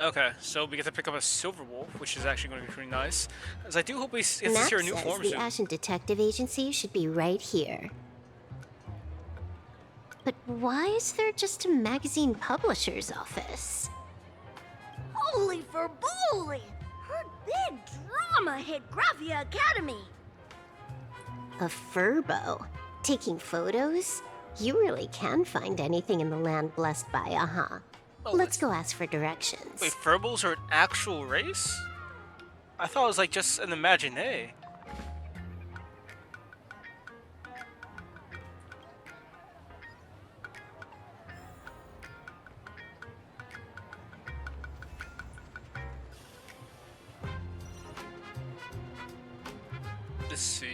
Okay, so we get to pick up a silver wolf, which is actually going to be pretty nice. As I do hope we get to Map see our new says form the soon. Ashen Detective Agency should be right here. But why is there just a magazine publisher's office? Holy for bully! Her big drama hit Graphia Academy! A furbo? Taking photos? You really can find anything in the land blessed by, Oh, Let's go ask for directions. Wait, Furbals are an actual race? I thought it was like just an imaginary. Let's see.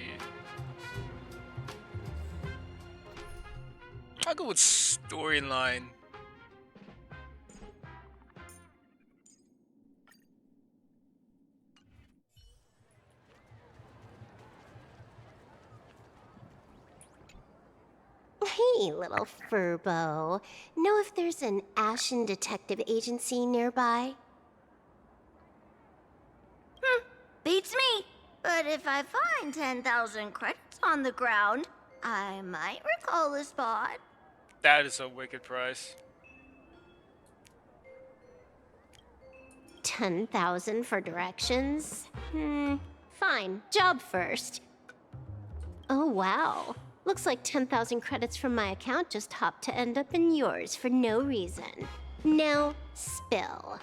I'll go with storyline. Hey, little furbo. Know if there's an Ashen Detective Agency nearby? Beats me! But if I find 10,000 credits on the ground, I might recall a spot. That is a wicked price. 10,000 for directions? Fine. Job first. Oh, wow. Looks like 10,000 credits from my account just hopped to end up in yours for no reason. Now, spill.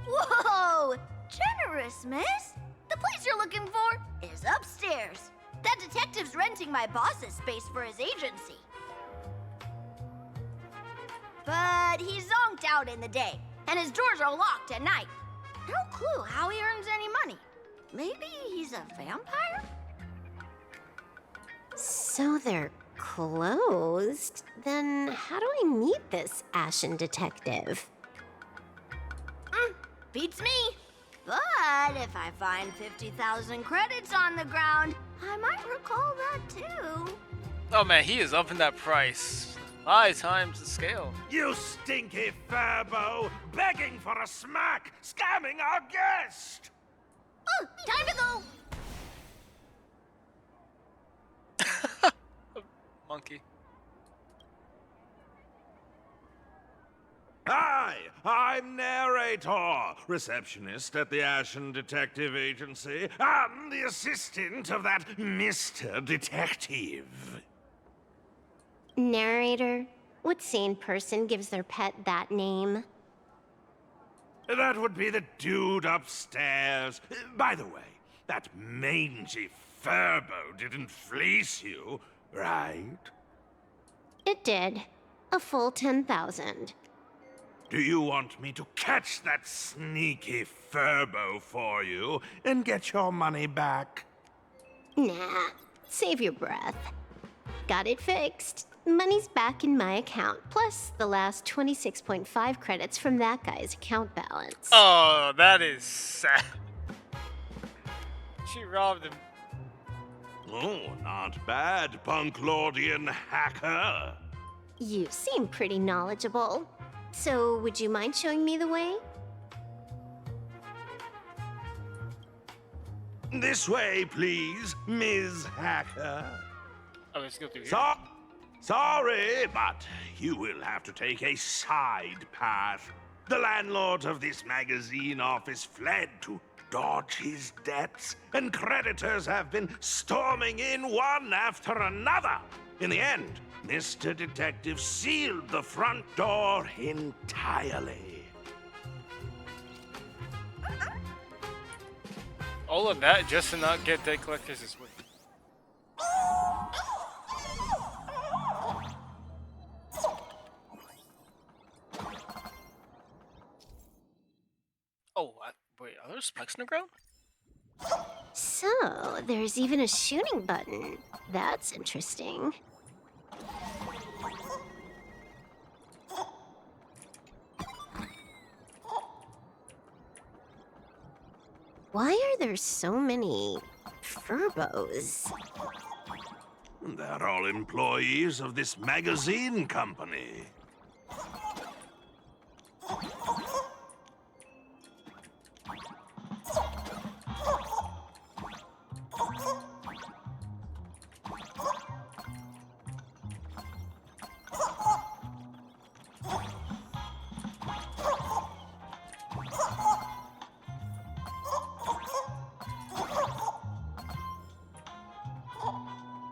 Whoa! Generous, miss! The place you're looking for is upstairs. That detective's renting my boss's space for his agency. But he's zonked out in the day, and his doors are locked at night. No clue how he earns any money. Maybe he's a vampire? So they're closed? Then how do I meet this Ashen Detective? Beats me. But if I find 50,000 credits on the ground, I might recall that too. Oh man, he is upping that price. 5 times the scale. You stinky furbo! Begging for a smack! Scamming our guest! Time to go! Monkey. Hi, I'm Narrator, receptionist at the Ashen Detective Agency. I'm the assistant of that Mr. Detective. Narrator? What sane person gives their pet that name? That would be the dude upstairs. By the way, that mangy furbo didn't fleece you, right? It did. A full 10,000. Do you want me to catch that sneaky furbo for you and get your money back? Nah, save your breath. Got it fixed. Money's back in my account, plus the last 26.5 credits from that guy's account balance. Oh, that is sad. She robbed him. Oh, not bad, punk lordian hacker. You seem pretty knowledgeable. So, would you mind showing me the way? This way, please, Ms. Hacker. Oh, let's go through here. Sorry, but you will have to take a side path. The landlord of this magazine office fled to dodge his debts, and creditors have been storming in one after another. In the end, Mr. Detective sealed the front door entirely. All of that just to not get debt collectors this way. Oh, wait, are there spikes in the ground? So, there's even a shooting button. That's interesting. Why are there so many furbos? They're all employees of this magazine company.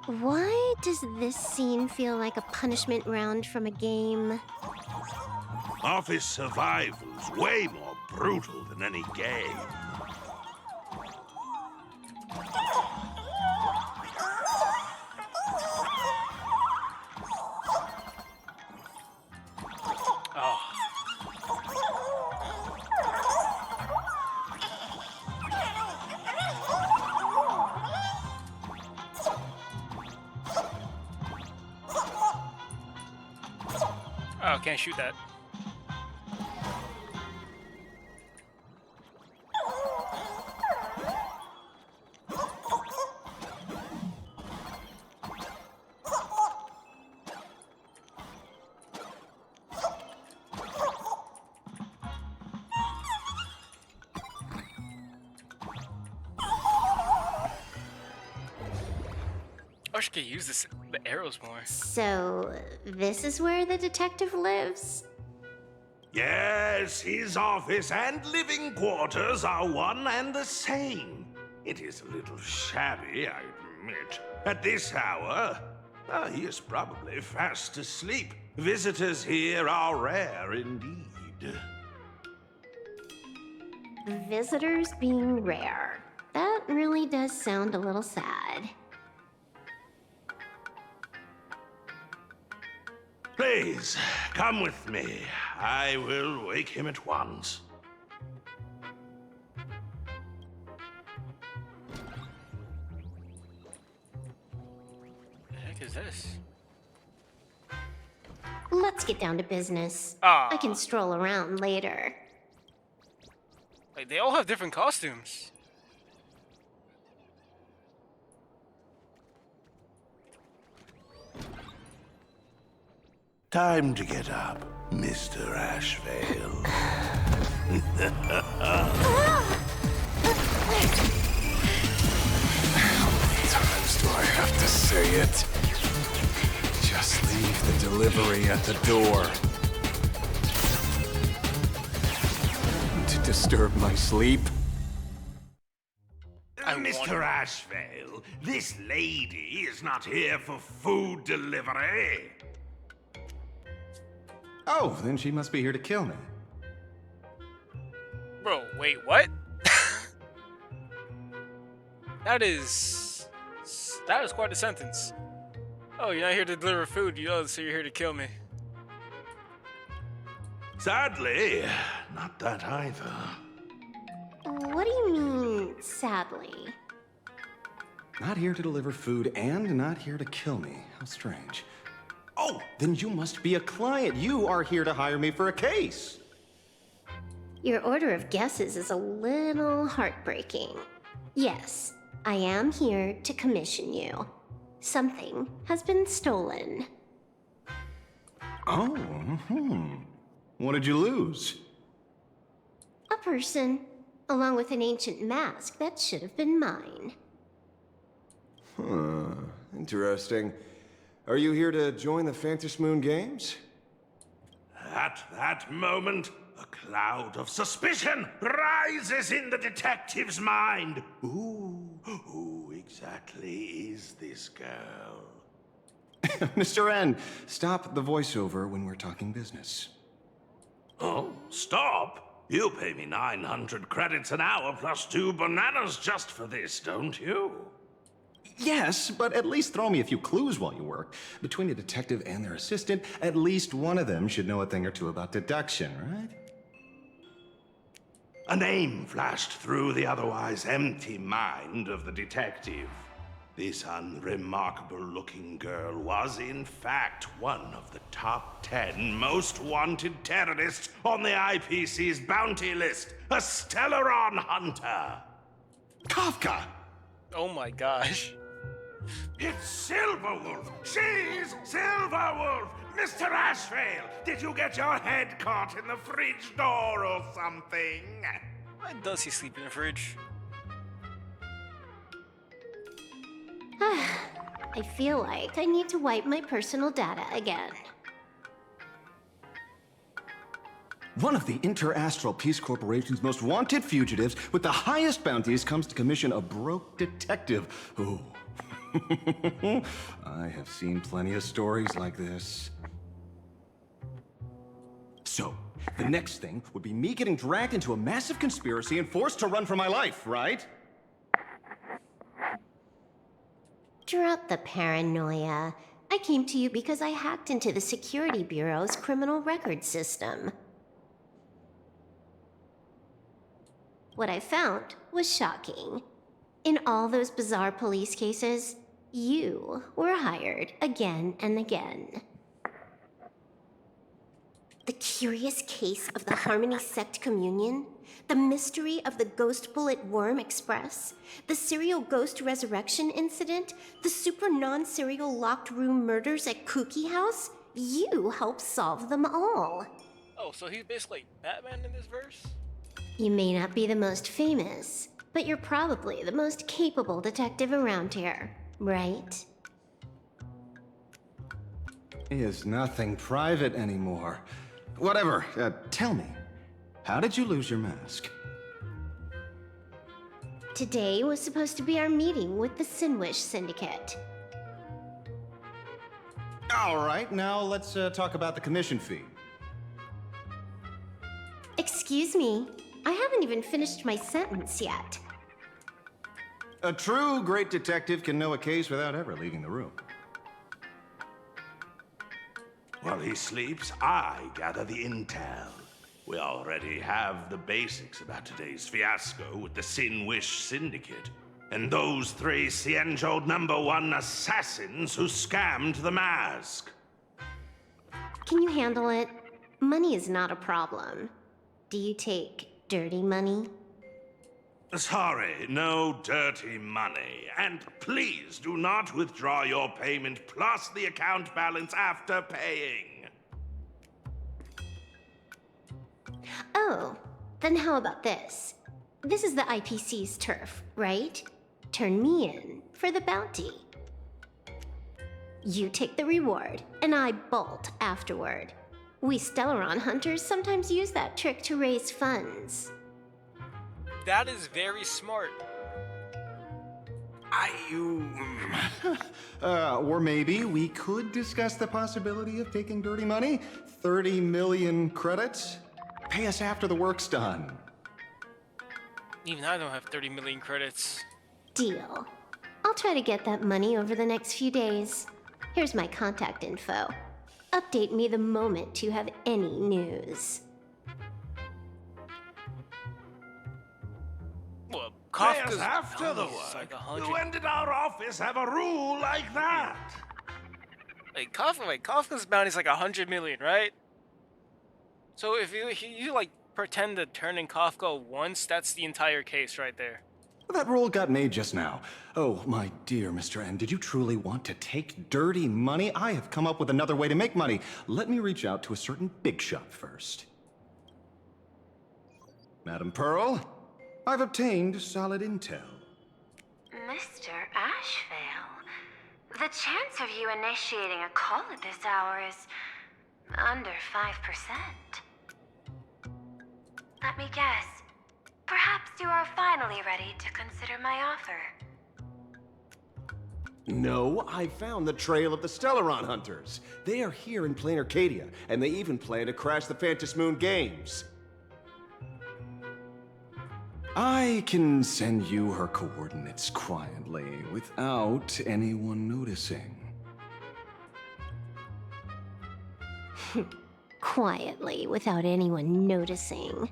Why does this scene feel like a punishment round from a game? Office survival's way more brutal than any game. Oh. Oh, can't shoot that. I wish I could use the arrows more. So, this is where the detective lives? Yes, his office and living quarters are one and the same. It is a little shabby, I admit. At this hour, he is probably fast asleep. Visitors here are rare indeed. Visitors being rare. That really does sound a little sad. Please, come with me. I will wake him at once. The heck is this? Let's get down to business. Ah. I can stroll around later. Like, they all have different costumes. Time to get up, Mr. Ashvale. How many times do I have to say it? Just leave the delivery at the door. To disturb my sleep? Mr. Ashvale, this lady is not here for food delivery. Oh, then she must be here to kill me. Bro, wait, what? That is quite a sentence. Oh, you're not here to deliver food, so you're here to kill me. Sadly, not that either. What do you mean, sadly? Not here to deliver food and not here to kill me. How strange. Oh, then you must be a client. You are here to hire me for a case. Your order of guesses is a little heartbreaking. Yes, I am here to commission you. Something has been stolen. Oh, What did you lose? A person, along with an ancient mask that should have been mine. Interesting. Are you here to join the Phantom Moon Games? At that moment, a cloud of suspicion rises in the detective's mind. Who exactly is this girl? Mr. N, stop the voiceover when we're talking business. Oh, stop? You pay me 900 credits an hour plus 2 bananas just for this, don't you? Yes, but at least throw me a few clues while you work. Between a detective and their assistant, at least one of them should know a thing or two about deduction, right? A name flashed through the otherwise empty mind of the detective. This unremarkable-looking girl was, in fact, one of the top 10 most wanted terrorists on the IPC's bounty list, a Stellaron Hunter. Kafka! Oh my gosh. It's Silverwolf! She's Silverwolf! Mr. Ashvale, did you get your head caught in the fridge door or something? Why does he sleep in the fridge? I feel like I need to wipe my personal data again. One of the Interastral Peace Corporation's most wanted fugitives with the highest bounties comes to commission a broke detective. Ooh, I have seen plenty of stories like this. So, the next thing would be me getting dragged into a massive conspiracy and forced to run for my life, right? Drop the paranoia. I came to you because I hacked into the Security Bureau's criminal record system. What I found was shocking. In all those bizarre police cases, you were hired again and again. The curious case of the Harmony Sect Communion, the mystery of the Ghost Bullet Worm Express, the serial ghost resurrection incident, the super non-serial locked room murders at Kooky House, you helped solve them all. Oh, so he's basically Batman in this verse? You may not be the most famous, but you're probably the most capable detective around here, right? Is nothing private anymore. Whatever, tell me, how did you lose your mask? Today was supposed to be our meeting with the Sinwish Syndicate. All right, now let's talk about the commission fee. Excuse me, I haven't even finished my sentence yet. A true great detective can know a case without ever leaving the room. While he sleeps, I gather the intel. We already have the basics about today's fiasco with the Sinwish Syndicate, and those three Cienjo #1 assassins who scammed the mask. Can you handle it? Money is not a problem. Do you take dirty money? Sorry, no dirty money. And please do not withdraw your payment plus the account balance after paying. Oh, then how about this? This is the IPC's turf, right? Turn me in for the bounty. You take the reward, and I bolt afterward. We Stellaron Hunters sometimes use that trick to raise funds. That is very smart. Or maybe we could discuss the possibility of taking dirty money? 30 million credits? Pay us after the work's done. Even I don't have 30 million credits. Deal. I'll try to get that money over the next few days. Here's my contact info. Update me the moment you have any news. Well, Pay Kafka's us after the bounty is work. like 100. When did our office have a rule like that? Kafka's bounty is like 100 million, right? So if you like pretend to turn in Kafka once, that's the entire case right there. That rule got made just now. Oh, my dear Mr. N, did you truly want to take dirty money? I have come up with another way to make money. Let me reach out to a certain big shot first. Madam Pearl, I've obtained solid intel. Mr. Ashvale, the chance of you initiating a call at this hour is under 5%. Let me guess. Perhaps you are finally ready to consider my offer. No, I found the trail of the Stellaron Hunters. They are here in plain Arcadia, and they even plan to crash the Phantom Moon Games. I can send you her coordinates quietly, without anyone noticing. Quietly, without anyone noticing.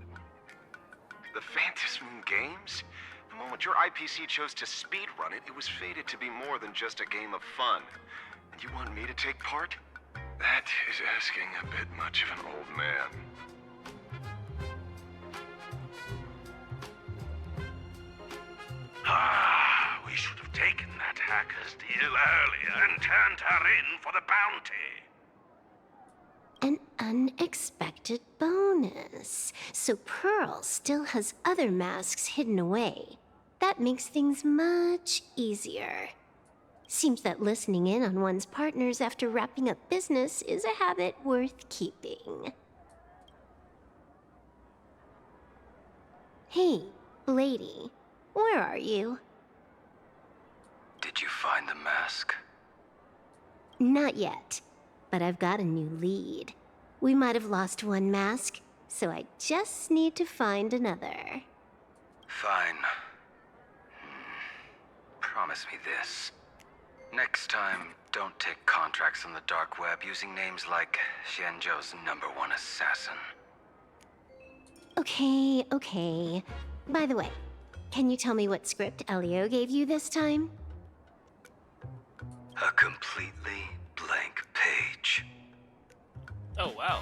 The Phantom Moon Games? The moment your IPC chose to speedrun it, it was fated to be more than just a game of fun. And you want me to take part? That is asking a bit much of an old man. We should have taken that hacker's deal earlier and turned her in for the bounty. An unexpected bonus. So Pearl still has other masks hidden away. That makes things much easier. Seems that listening in on one's partners after wrapping up business is a habit worth keeping. Hey, lady, where are you? Did you find the mask? Not yet, but I've got a new lead. We might have lost one mask, so I just need to find another. Fine. Promise me this. Next time, don't take contracts on the dark web using names like Xianzhou's #1 assassin. Okay. By the way, can you tell me what script Elio gave you this time? A completely blank page. Oh, wow.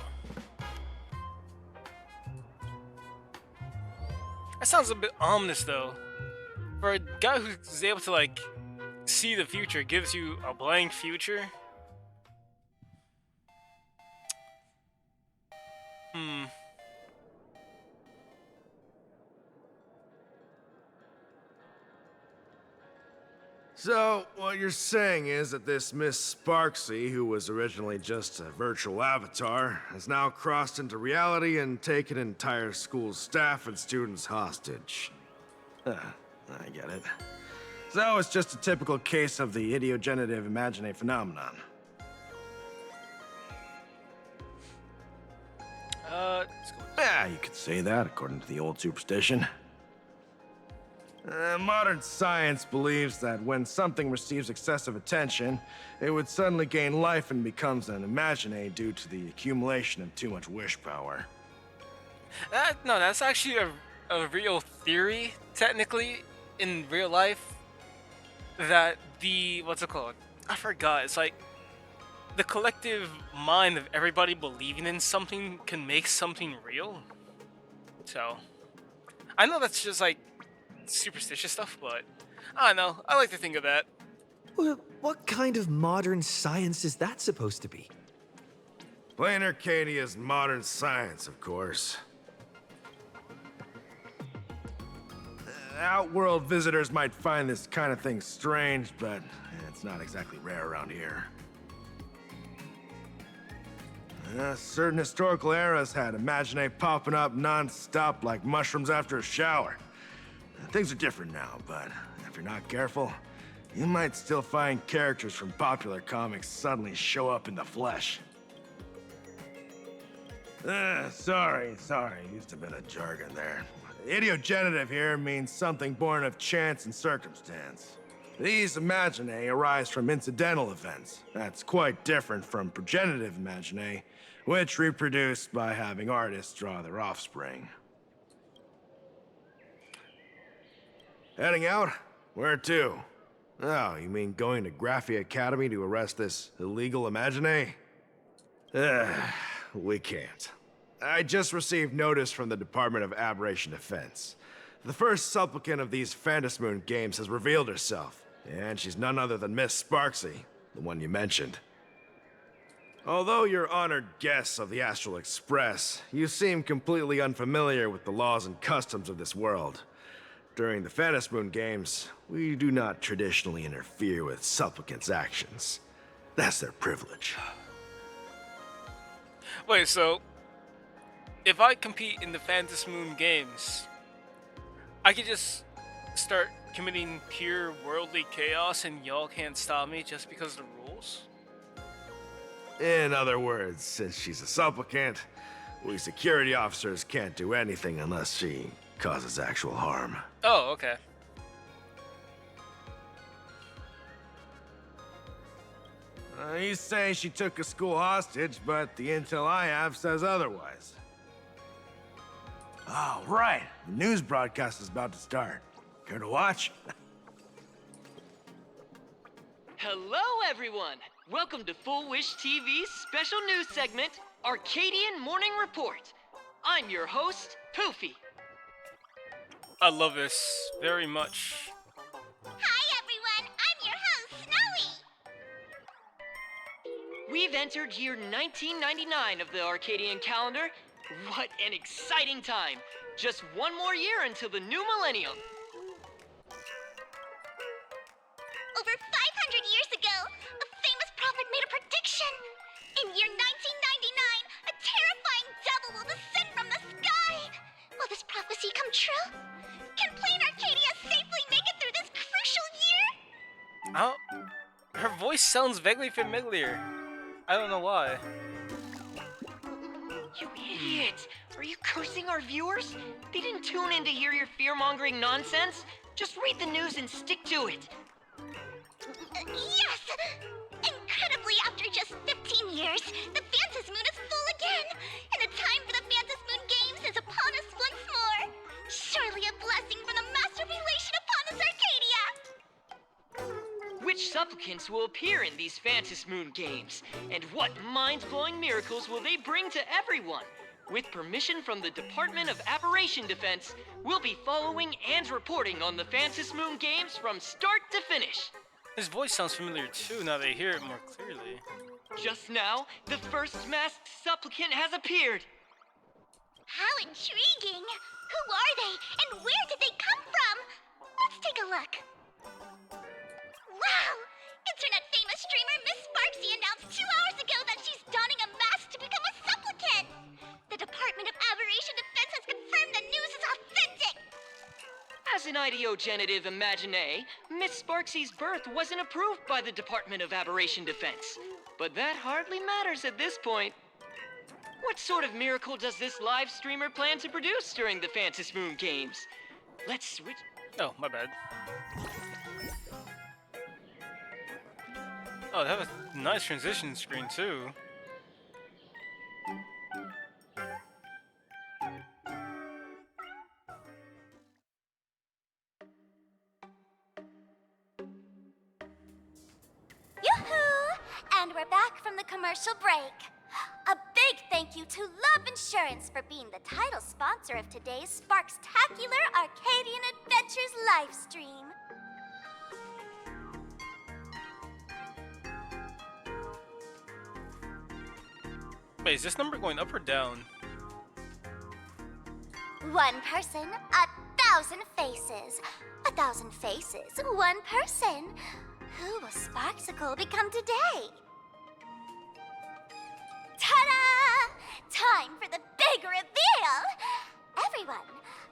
That sounds a bit ominous, though. For a guy who's able to, like, see the future, gives you a blank future? So, what you're saying is that this Miss Sparksy, who was originally just a virtual avatar, has now crossed into reality and taken an entire school's staff and students hostage. I get it. So, it's just a typical case of the idiogenerative imagine phenomenon. Let's go. Yeah, you could say that, according to the old superstition. Modern science believes that when something receives excessive attention, it would suddenly gain life and becomes an imagine due to the accumulation of too much wish power. No, that's actually a real theory, technically, in real life. That what's it called? I forgot. It's like the collective mind of everybody believing in something can make something real. So, I know that's just like superstitious stuff, but I don't know. I like to think of that. Well, what kind of modern science is that supposed to be? Plain Arcadia's modern science, of course. Outworld visitors might find this kind of thing strange, but it's not exactly rare around here. Certain historical eras had imagine popping up non-stop like mushrooms after a shower. Things are different now, but if you're not careful, you might still find characters from popular comics suddenly show up in the flesh. Sorry, used a bit of jargon there. Idiogenerative here means something born of chance and circumstance. These imagine arise from incidental events. That's quite different from progenitive imagine, which reproduce by having artists draw their offspring. Heading out? Where to? Oh, you mean going to Graphia Academy to arrest this illegal imagine? We can't. I just received notice from the Department of Aberration Defense. The first supplicant of these Phantasmoon games has revealed herself, and she's none other than Miss Sparksy, the one you mentioned. Although you're honored guests of the Astral Express, you seem completely unfamiliar with the laws and customs of this world. During the Phantasmoon games, we do not traditionally interfere with supplicants' actions. That's their privilege. Wait, so if I compete in the Phantasmoon games, I could just start committing pure worldly chaos and y'all can't stop me just because of the rules? In other words, since she's a supplicant, we security officers can't do anything unless she causes actual harm. Oh, okay. You say she took a school hostage, but the intel I have says otherwise. Oh, right. The news broadcast is about to start. Care to watch? Hello, everyone! Welcome to Full Wish TV's special news segment, Arcadian Morning Report. I'm your host, Poofy. I love this very much. Hi, everyone. I'm your host, Snowy. We've entered year 1999 of the Arcadian calendar. What an exciting time! Just one more year until the new millennium. Over 500 years ago, a famous prophet made a prediction. In year 1999, a terrifying devil will descend from the sky. Will this prophecy come true? Can Plain Arcadia safely make it through this crucial year? I don't, her voice sounds vaguely familiar. I don't know why. You idiot! Are you cursing our viewers? They didn't tune in to hear your fear-mongering nonsense. Just read the news and stick to it. Yes! Incredibly, after just 15 years, the Phantom Moon is full again! And the time for the Phantom Moon Games is upon us once more! Surely a blessing from the Master Relation upon us, Arcadia! Which supplicants will appear in these Phantom Moon games? And what mind-blowing miracles will they bring to everyone? With permission from the Department of Aberration Defense, we'll be following and reporting on the Phantom Moon games from start to finish. His voice sounds familiar too, now that I hear it more clearly. Just now, the first masked supplicant has appeared. How intriguing! Who are they, and where did they come from? Let's take a look. Wow! Internet famous streamer Miss Sparksy announced 2 hours ago that she's donning a mask to become a supplicant! The Department of Aberration Defense has confirmed the news is authentic! As an ideogenitive imagine, Miss Sparksy's birth wasn't approved by the Department of Aberration Defense. But that hardly matters at this point. What sort of miracle does this live streamer plan to produce during the Phantom Moon games? Let's switch. Oh, my bad. Oh, they have a nice transition screen too. Yoo-hoo! And we're back from the commercial break. A big thank you to Love Insurance for being the title sponsor of today's Sparkstacular Arcadian Adventures live stream. Wait, is this number going up or down? One person, 1,000 faces. 1,000 faces, one person. Who will Sparksicle become today? Ta-da! Time for the big reveal! Everyone,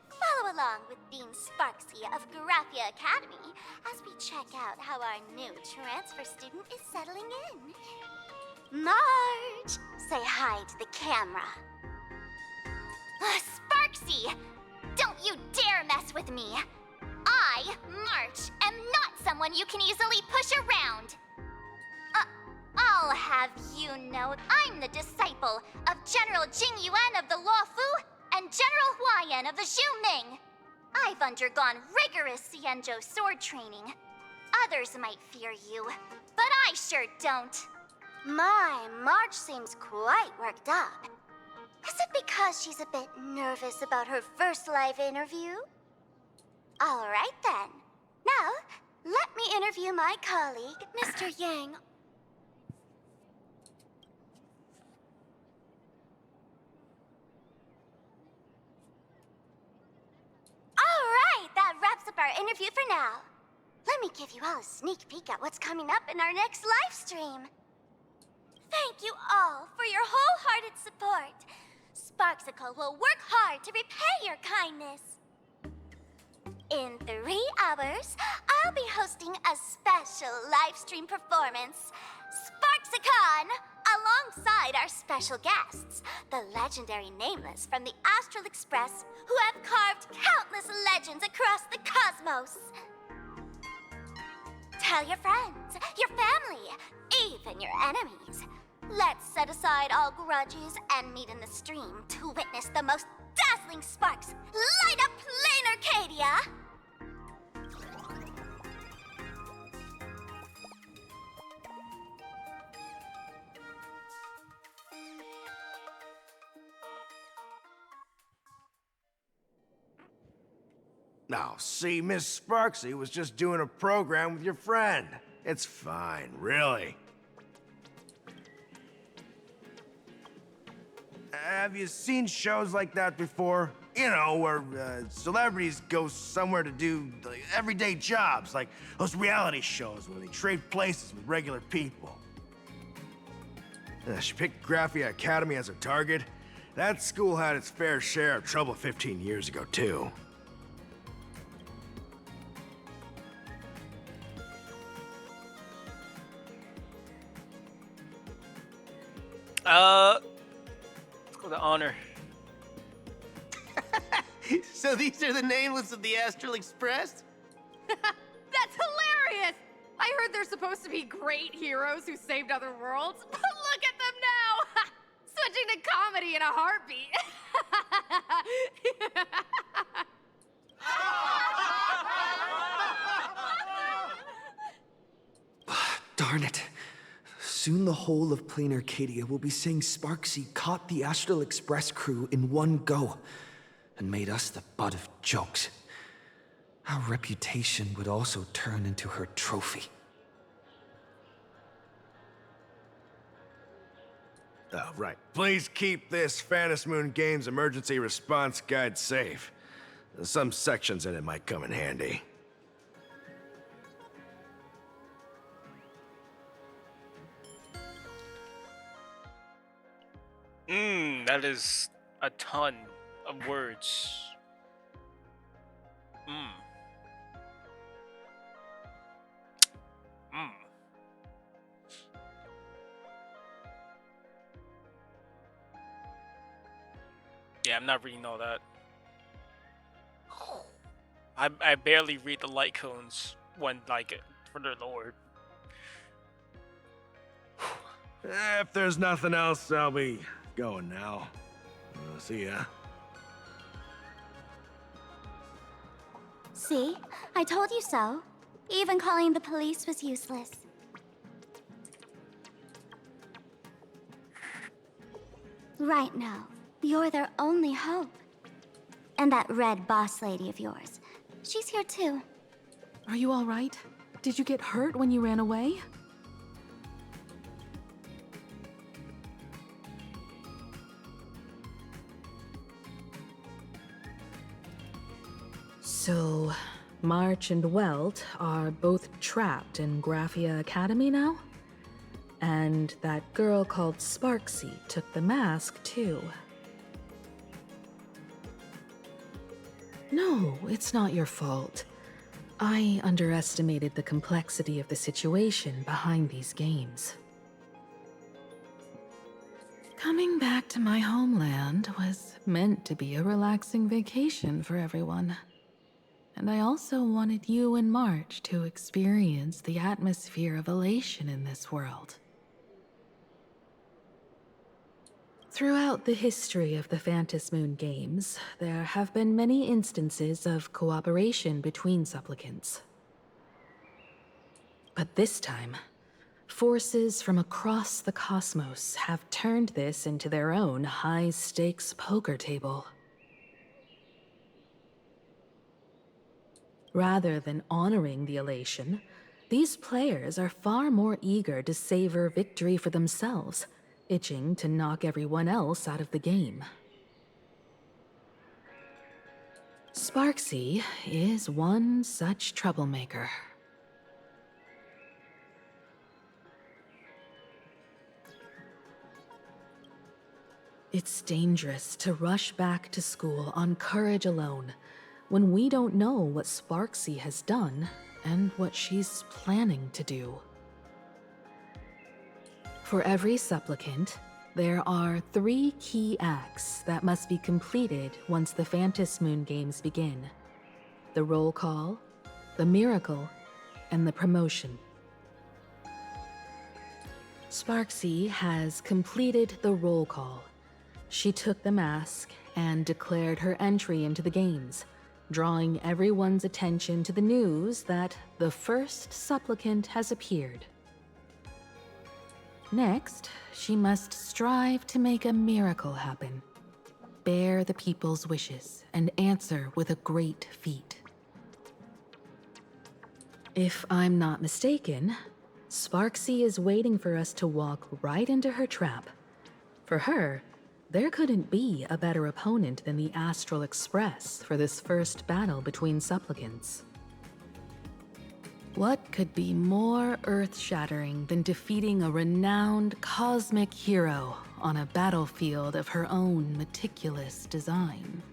follow along with Dean Sparksy of Graphia Academy as we check out how our new transfer student is settling in. Marge, say hi to the camera. Sparksy, don't you dare mess with me. I, March, am not someone you can easily push around. I'll have you know I'm the disciple of General Jing Yuan of the Luofu and General Huayan of the Zhu Ming. I've undergone rigorous Xianzhou sword training. Others might fear you, but I sure don't. My, Marge seems quite worked up. Is it because she's a bit nervous about her first live interview? All right then. Now, let me interview my colleague, Mr. Yang. All right, that wraps up our interview for now. Let me give you all a sneak peek at what's coming up in our next live stream. Thank you all for your wholehearted support. Sparksicle will work hard to repay your kindness. In 3 hours, I'll be hosting a special live stream performance, SparxiCon, alongside our special guests, the legendary Nameless from the Astral Express, who have carved countless legends across the cosmos. Tell your friends, your family, even your enemies. Let's set aside all grudges and meet in the stream to witness the most dazzling sparks light up Plain Arcadia! Now, see, Miss Sparksy was just doing a program with your friend. It's fine, really. Have you seen shows like that before? You know, where celebrities go somewhere to do like, everyday jobs, like those reality shows where they trade places with regular people. She picked Graphia Academy as her target. That school had its fair share of trouble 15 years ago, too. Let's go to honor. So these are the nameless of the Astral Express? That's hilarious! I heard they're supposed to be great heroes who saved other worlds, but look at them now! Switching to comedy in a heartbeat. Darn it. Soon the whole of Plain Arcadia will be saying Sparksy caught the Astral Express crew in one go and made us the butt of jokes. Our reputation would also turn into her trophy. Oh, right. Please keep this Phantom Moon Games emergency response guide safe. Some sections in it might come in handy. That is a ton of words. Yeah, I'm not reading all that. I barely read the light cones when, like, for their lord. If there's nothing else, I'll be going now. See ya. See? I told you so. Even calling the police was useless. Right now, you're their only hope. And that red boss lady of yours. She's here too. Are you all right? Did you get hurt when you ran away? So, March and Welt are both trapped in Graphia Academy now? And that girl called Sparksy took the mask, too. No, it's not your fault. I underestimated the complexity of the situation behind these games. Coming back to my homeland was meant to be a relaxing vacation for everyone. And I also wanted you and March to experience the atmosphere of elation in this world. Throughout the history of the Phantom Moon games, there have been many instances of cooperation between supplicants. But this time, forces from across the cosmos have turned this into their own high-stakes poker table. Rather than honoring the elation, these players are far more eager to savor victory for themselves, itching to knock everyone else out of the game. Sparksy is one such troublemaker. It's dangerous to rush back to school on courage alone, when we don't know what Sparksy has done and what she's planning to do. For every supplicant, there are 3 key acts that must be completed once the Phantom Moon games begin: the roll call, the miracle, and the promotion. Sparksy has completed the roll call. She took the mask and declared her entry into the games, drawing everyone's attention to the news that the first supplicant has appeared. Next, she must strive to make a miracle happen, bear the people's wishes, and answer with a great feat. If I'm not mistaken, Sparksy is waiting for us to walk right into her trap. For her, there couldn't be a better opponent than the Astral Express for this first battle between supplicants. What could be more earth-shattering than defeating a renowned cosmic hero on a battlefield of her own meticulous design?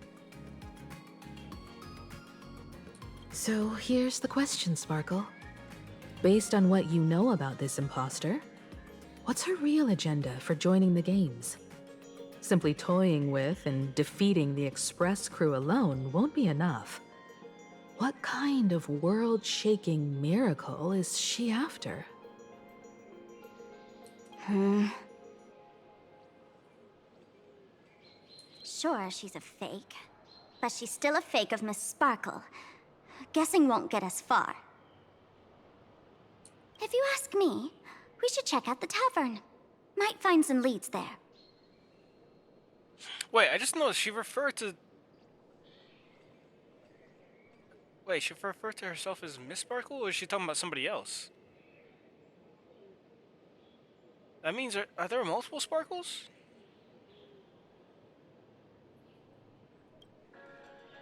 So here's the question, Sparkle. Based on what you know about this imposter, What's her real agenda for joining the games? Simply toying with and defeating the Express crew alone won't be enough. What kind of world-shaking miracle is she after? Sure, she's a fake. But she's still a fake of Miss Sparkle. Guessing won't get us far. If you ask me, we should check out the tavern. Might find some leads there. Wait, I just noticed she referred to... Wait, she referred to herself as Miss Sparkle, or is she talking about somebody else? That means, are there multiple Sparkles?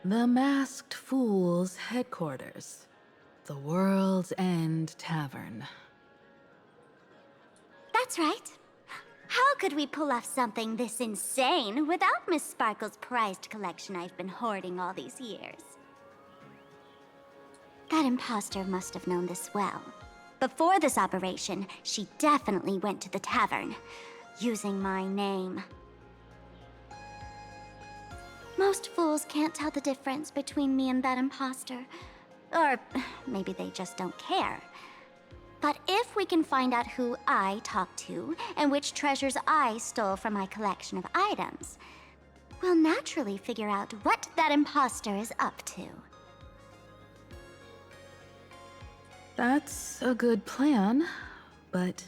The Masked Fool's headquarters. The World's End Tavern. That's right. How could we pull off something this insane without Miss Sparkle's prized collection I've been hoarding all these years? That imposter must have known this well. Before this operation, she definitely went to the tavern, using my name. Most fools can't tell the difference between me and that imposter. Or maybe they just don't care. But if we can find out who I talked to and which treasures I stole from my collection of items, we'll naturally figure out what that imposter is up to. That's a good plan, but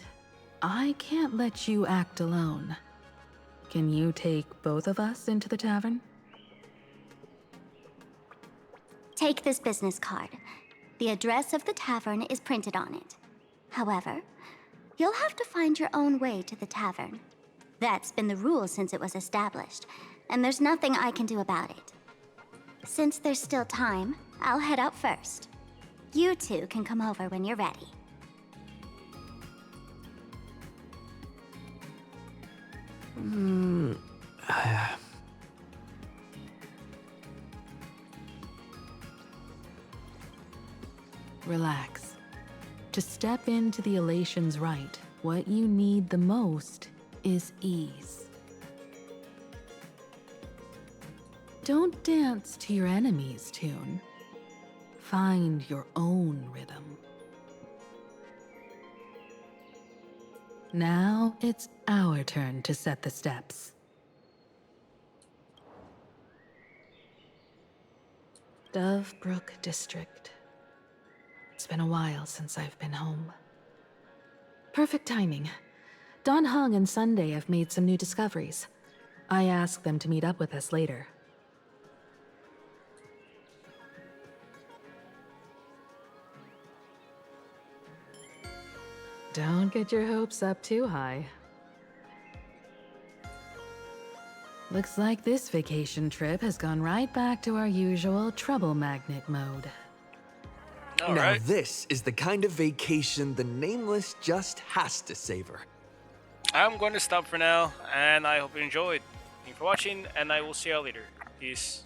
I can't let you act alone. Can you take both of us into the tavern? Take this business card. The address of the tavern is printed on it. However, you'll have to find your own way to the tavern. That's been the rule since it was established, and there's nothing I can do about it. Since there's still time, I'll head out first. You two can come over when you're ready. Relax. To step into the Elation's right, what you need the most is ease. Don't dance to your enemy's tune. Find your own rhythm. Now it's our turn to set the steps. Dovebrook District. It's been a while since I've been home. Perfect timing. Don Hung and Sunday have made some new discoveries. I asked them to meet up with us later. Don't get your hopes up too high. Looks like this vacation trip has gone right back to our usual trouble magnet mode. Now this is the kind of vacation the Nameless just has to savor. I'm going to stop for now, and I hope you enjoyed. Thank you for watching, and I will see you all later. Peace.